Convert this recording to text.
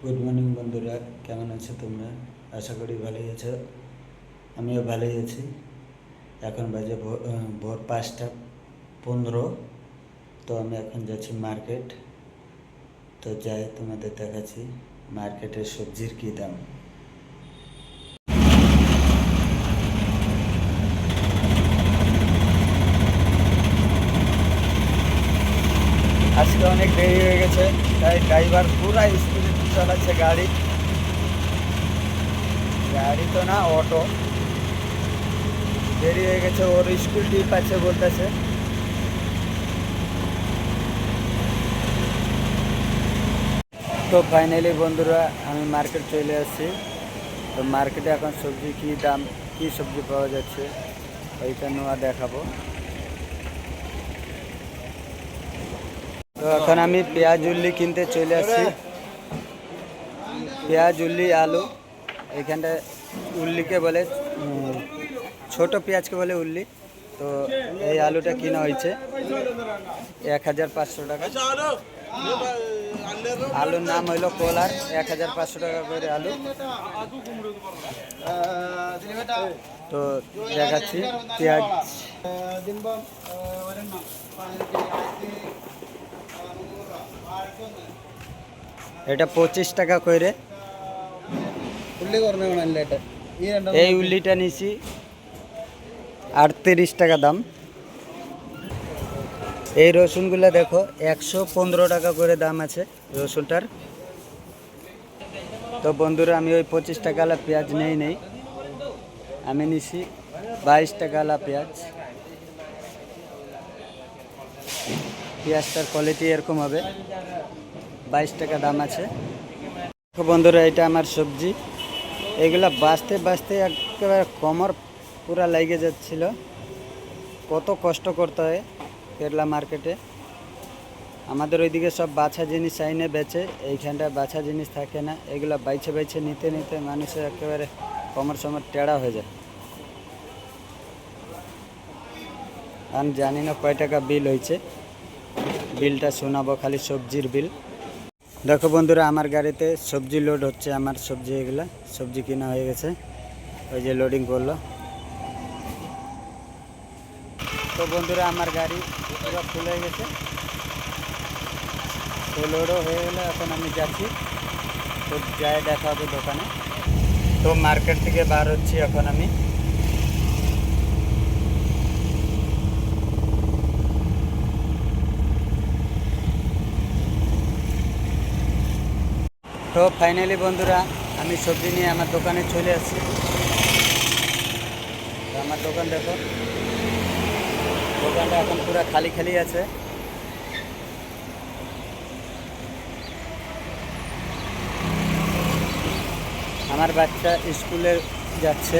Good morning বন্ধুরা, কেমন আছো তোমরা? আশা করি ভালোই আছো। আমিও ভালোই আছি। এখন বাজে ভোর 5টা 15। তো আমি এখন যাচ্ছি মার্কেট। তো যাই, তোমাদের দেখাচ্ছি মার্কেটের সবজির কী দাম। আজকে অনেক দেরি হয়ে গেছে, তাই ড্রাইভার পুরা স্পিডে চালাচ্ছে গাড়ি। গাড়ি তো না, অটো। দেরি হয়ে গেছে, ওর স্কুল ট্রিপ আছে বলতেছে। তো ফাইনালি বন্ধুরা, আমি মার্কেট চলে আসছি। তো মার্কেটে এখন সবজি কী দাম, কী সবজি পাওয়া যাচ্ছে ওইখানেও দেখাবো। তো এখন আমি পেঁয়াজ উল্লি কিনতে চলে আসছি। পেঁয়াজ উল্লি আলু, এইখানটা উল্লিকে বলে, ছোট পেঁয়াজকে বলে উল্লি। তো এই আলুটা কিনা হয়েছে 1500 টাকা। আলুর নাম হইলো কোলার, 1500 টাকা করে আলু। তো দেখাচ্ছি পেঁয়াজ। এটা 25 টাকা করে। এই উল্লিটা নিছি 38 টাকা দাম। এই রসুনগুলো দেখো 115 টাকা করে দাম আছে রসুনটার। তো বন্ধুরা, আমি ওই 25 টাকাওয়ালা পেঁয়াজ নেই, আমি নিছি 22 টাকাওয়ালা পেঁয়াজ। পেঁয়াজটার কোয়ালিটি এরকম হবে, 22 টাকা দাম আছে। তো বন্ধুরা, এটা আমার সবজি। এগুলা বাঁচতে বাঁচতে একেবারে কোমর পুরা লেগে যাচ্ছিল। কত কষ্ট করতে হয় কেরলা মার্কেটে। আমাদের ওইদিকে সব বাছা জিনিস আইনে বেচে, এইখানটা বাছা জিনিস থাকে না। এগুলো বাইছে বাইছে নিতে নিতে মানুষের একেবারে কোমর সমর টেড়া হয়ে যায়। আমি জানি না কয় টাকা বিল হয়েছে, বিলটা শোনাবো, খালি সবজির বিল। দেখো বন্ধুরা, আমার গাড়িতে সবজি লোড হচ্ছে। আমার সবজি, এগুলা সবজি কিনা হয়ে গেছে, ওই যে লোডিং করলো। তো বন্ধুরা, আমার গাড়ি পুরো ফুল হয়ে গেছে। তো লোডও হয়ে গেলো, এখন আমি যাচ্ছি। তো যাই দেখা হবে দোকানে। তো মার্কেট থেকে বার হচ্ছি এখন আমি। তো ফাইনালি বন্ধুরা, আমি সবজি নিয়ে আমার দোকানে চলে আসছি। তো আমার দোকান দেখো, দোকানটা এখন পুরো খালি খালি আছে। আমার বাচ্চা স্কুলে যাচ্ছে।